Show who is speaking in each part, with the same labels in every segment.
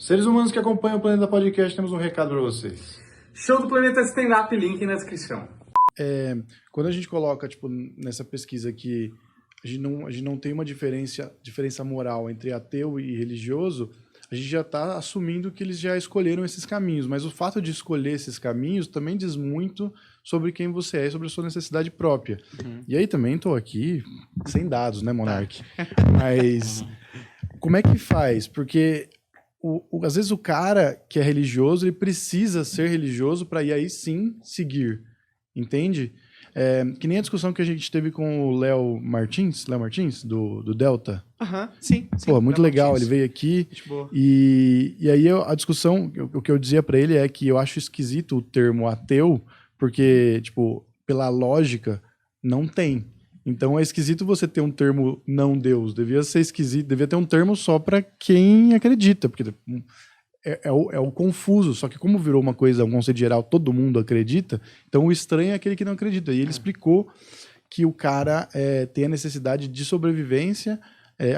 Speaker 1: Seres humanos que acompanham o Planeta Podcast, temos um recado para vocês.
Speaker 2: Show do Planeta Stand-Up, link na descrição.
Speaker 1: Quando a gente coloca, tipo, nessa pesquisa que a gente não tem uma diferença moral entre ateu e religioso, a gente já está assumindo que eles já escolheram esses caminhos. Mas o fato de escolher esses caminhos também diz muito sobre quem você é e sobre a sua necessidade própria. E aí também estou aqui sem dados, né, Monark? Mas como é que faz? Porque às vezes o cara que é religioso, ele precisa ser religioso para aí sim seguir. Entende? Que nem a discussão que a gente teve com o Léo Martins, do Delta.
Speaker 2: Sim.
Speaker 1: Pô, muito
Speaker 2: Léo
Speaker 1: legal,
Speaker 2: Martins.
Speaker 1: ele veio aqui e aí a discussão, o que eu dizia pra ele é que eu acho esquisito o termo ateu, porque, tipo, pela lógica, não tem. Então é esquisito você ter um termo não Deus, devia ser esquisito, devia ter um termo só pra quem acredita, porque é o confuso, só que como virou uma coisa, um conceito geral, todo mundo acredita, então o estranho é aquele que não acredita. E ele explicou que o cara tem a necessidade de sobrevivência,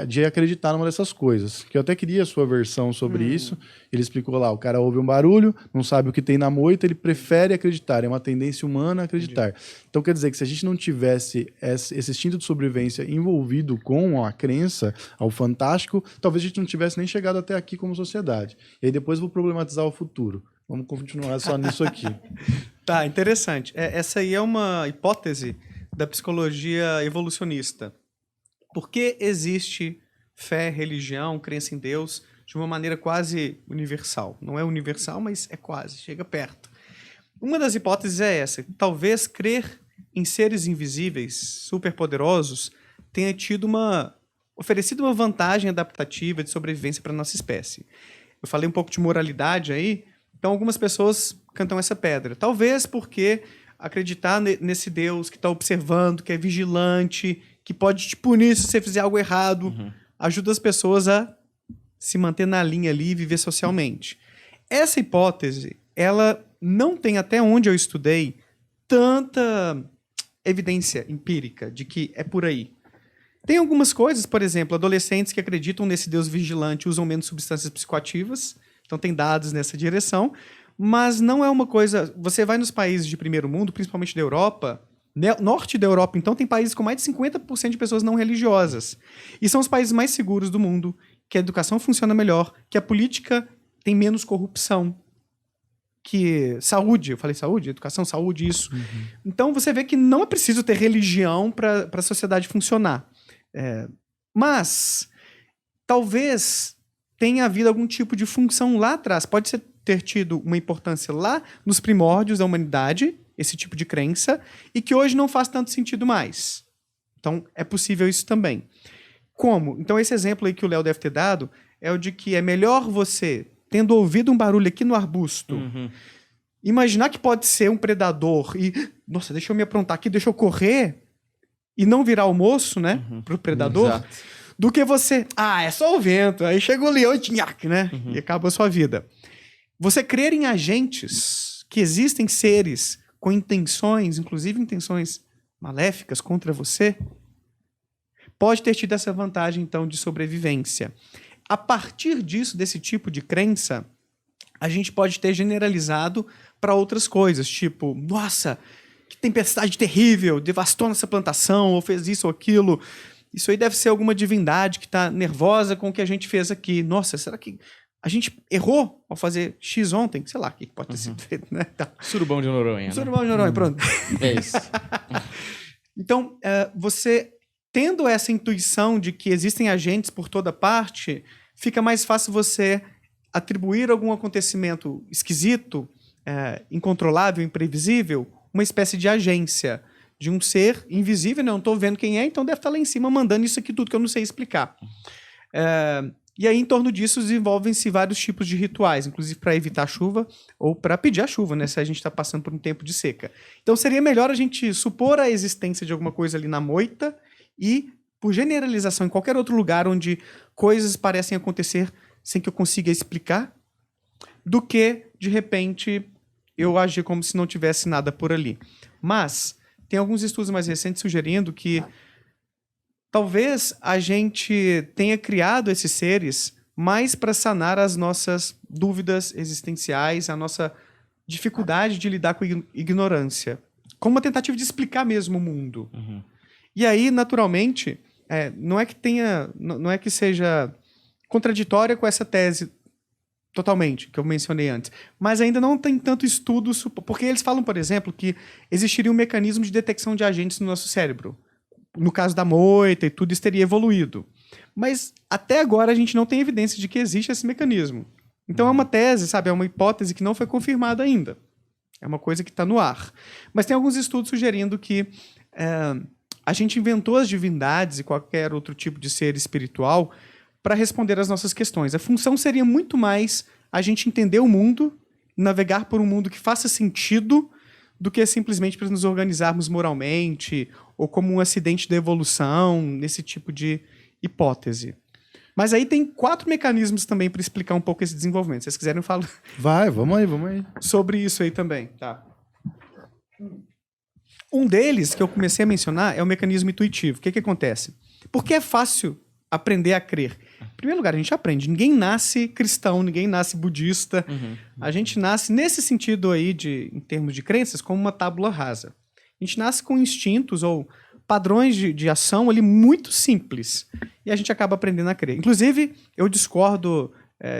Speaker 1: de acreditar numa dessas coisas. Que eu até queria a sua versão sobre isso. Ele explicou lá, o cara ouve um barulho, não sabe o que tem na moita, ele prefere acreditar, é uma tendência humana acreditar. Então quer dizer que se a gente não tivesse esse instinto de sobrevivência envolvido com a crença ao fantástico, talvez a gente não tivesse nem chegado até aqui como sociedade. E aí depois eu vou problematizar o futuro. Vamos continuar só nisso aqui.
Speaker 3: Tá, interessante. Essa aí é uma hipótese da psicologia evolucionista. Por que existe fé, religião, crença em Deus de uma maneira quase universal? Não é universal, mas é quase, chega perto. Uma das hipóteses é essa. Talvez crer em seres invisíveis, superpoderosos, tenha oferecido uma vantagem adaptativa de sobrevivência para a nossa espécie. Eu falei um pouco de moralidade aí, então algumas pessoas cantam essa pedra. Talvez porque acreditar nesse Deus que está observando, que é vigilante, que pode te punir se você fizer algo errado, ajuda as pessoas a se manter na linha ali e viver socialmente. Essa hipótese, ela não tem, até onde eu estudei, tanta evidência empírica de que é por aí. Tem algumas coisas, por exemplo, adolescentes que acreditam nesse Deus vigilante usam menos substâncias psicoativas, então tem dados nessa direção, mas não é uma coisa... Você vai nos países de primeiro mundo, principalmente da Europa, norte da Europa, então, tem países com mais de 50% de pessoas não religiosas. E são os países mais seguros do mundo, que a educação funciona melhor, que a política tem menos corrupção, que saúde, eu falei saúde, educação, saúde, isso. Então, você vê que não é preciso ter religião para a sociedade funcionar. Mas, talvez tenha havido algum tipo de função lá atrás. Pode ter tido uma importância lá nos primórdios da humanidade, esse tipo de crença, e que hoje não faz tanto sentido mais. Então, é possível isso também. Como? Então, esse exemplo aí que o Léo deve ter dado é o de que é melhor você, tendo ouvido um barulho aqui no arbusto, imaginar que pode ser um predador e, nossa, deixa eu me aprontar aqui, deixa eu correr e não virar almoço, né, pro predador,
Speaker 2: Exato.
Speaker 3: do que você, é só o vento, aí chegou o leão e tinhac, né, e acabou a sua vida. Você crer em agentes, que existem seres com intenções, inclusive intenções maléficas contra você, pode ter tido essa vantagem, então, de sobrevivência. A partir disso, desse tipo de crença, a gente pode ter generalizado para outras coisas, tipo, nossa, que tempestade terrível, devastou nossa plantação, ou fez isso ou aquilo. Isso aí deve ser alguma divindade que está nervosa com o que a gente fez aqui. Nossa, será que a gente errou ao fazer X ontem? Sei lá o que pode ter sido feito, né? Tá.
Speaker 2: Surubão de Noronha,
Speaker 3: Surubão de Noronha, pronto.
Speaker 2: É isso.
Speaker 3: Então, você tendo essa intuição de que existem agentes por toda parte, fica mais fácil você atribuir algum acontecimento esquisito, incontrolável, imprevisível, uma espécie de agência de um ser invisível, não estou vendo quem é, então deve estar lá em cima mandando isso aqui tudo que eu não sei explicar. E aí, em torno disso, desenvolvem-se vários tipos de rituais, inclusive para evitar a chuva ou para pedir a chuva, né, se a gente está passando por um tempo de seca. Então, seria melhor a gente supor a existência de alguma coisa ali na moita e, por generalização, em qualquer outro lugar onde coisas parecem acontecer sem que eu consiga explicar, do que, de repente, eu agir como se não tivesse nada por ali. Mas tem alguns estudos mais recentes sugerindo que talvez a gente tenha criado esses seres mais para sanar as nossas dúvidas existenciais, a nossa dificuldade de lidar com ignorância. Como uma tentativa de explicar mesmo o mundo. E aí, naturalmente, não é que seja contraditória com essa tese totalmente, que eu mencionei antes, mas ainda não tem tanto estudo, porque eles falam, por exemplo, que existiria um mecanismo de detecção de agentes no nosso cérebro. No caso da moita e tudo, isso teria evoluído. Mas até agora a gente não tem evidência de que existe esse mecanismo. Então é uma tese, sabe? É uma hipótese que não foi confirmada ainda. É uma coisa que está no ar. Mas tem alguns estudos sugerindo que a gente inventou as divindades e qualquer outro tipo de ser espiritual para responder às nossas questões. A função seria muito mais a gente entender o mundo, navegar por um mundo que faça sentido, do que simplesmente para nos organizarmos moralmente ou como um acidente da evolução, nesse tipo de hipótese. Mas aí tem 4 mecanismos também para explicar um pouco esse desenvolvimento. Se vocês quiserem, eu falo
Speaker 1: Vamos aí.
Speaker 3: sobre isso aí também. Tá. Um deles, que eu comecei a mencionar, é o mecanismo intuitivo. O que acontece? Porque é fácil aprender a crer. Em primeiro lugar, a gente aprende. Ninguém nasce cristão, ninguém nasce budista. A gente nasce, nesse sentido aí, em termos de crenças, como uma tábula rasa. A gente nasce com instintos ou padrões de ação ali muito simples. E a gente acaba aprendendo a crer. Inclusive, eu discordo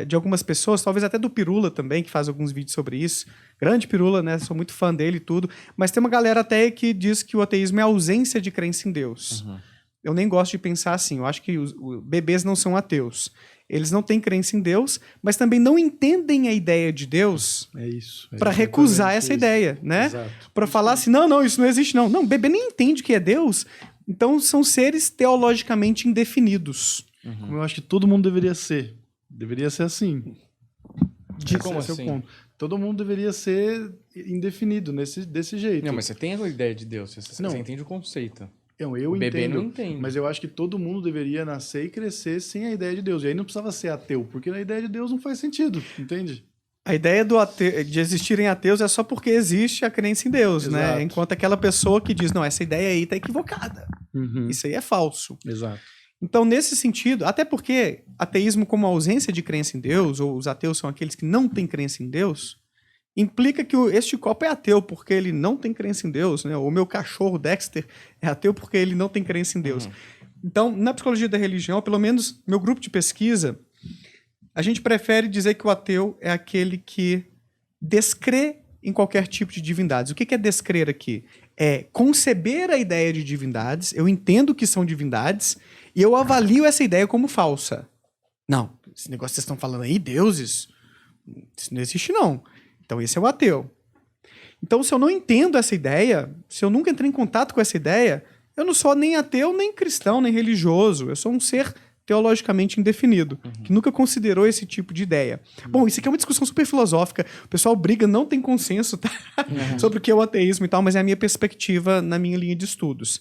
Speaker 3: de algumas pessoas, talvez até do Pirula também, que faz alguns vídeos sobre isso. Grande Pirula, né? Sou muito fã dele e tudo. Mas tem uma galera até que diz que o ateísmo é a ausência de crença em Deus. Eu nem gosto de pensar assim. Eu acho que os bebês não são ateus. Eles não têm crença em Deus, mas também não entendem a ideia de Deus para recusar essa ideia, né? Para falar assim, não, isso não existe, não. Não, o bebê nem entende que é Deus. Então, são seres teologicamente indefinidos.
Speaker 1: Como eu acho que todo mundo deveria ser. Deveria ser assim.
Speaker 2: Como
Speaker 1: Esse é o
Speaker 2: assim?
Speaker 1: ponto. Todo mundo deveria ser indefinido desse jeito.
Speaker 2: Não, mas você tem a ideia de Deus, você
Speaker 1: Não.
Speaker 2: entende o conceito.
Speaker 1: Eu
Speaker 2: O bebê
Speaker 1: entendo,
Speaker 2: não entende.
Speaker 1: mas eu acho que todo mundo deveria nascer e crescer sem a ideia de Deus. E aí não precisava ser ateu, porque a ideia de Deus não faz sentido, entende?
Speaker 3: A ideia de existirem ateus é só porque existe a crença em Deus, né?
Speaker 1: Exato.
Speaker 3: Enquanto aquela pessoa que diz, não, essa ideia aí tá equivocada. Isso aí é falso.
Speaker 1: Exato.
Speaker 3: Então, nesse sentido, até porque ateísmo como ausência de crença em Deus, ou os ateus são aqueles que não têm crença em Deus, implica que este copo é ateu porque ele não tem crença em Deus, né? O meu cachorro Dexter é ateu porque ele não tem crença em Deus. Então, na psicologia da religião, pelo menos meu grupo de pesquisa, a gente prefere dizer que o ateu é aquele que descrê em qualquer tipo de divindades. O que é descrer aqui? É conceber a ideia de divindades, eu entendo que são divindades, e eu avalio essa ideia como falsa. Não, esse negócio que vocês estão falando aí, deuses, isso não existe não. Então esse é o ateu. Então se eu não entendo essa ideia, se eu nunca entrei em contato com essa ideia, eu não sou nem ateu, nem cristão, nem religioso. Eu sou um ser teologicamente indefinido, que nunca considerou esse tipo de ideia. Bom, isso aqui é uma discussão super filosófica. O pessoal briga, não tem consenso, tá? Sobre o que é o ateísmo e tal, mas é a minha perspectiva na minha linha de estudos.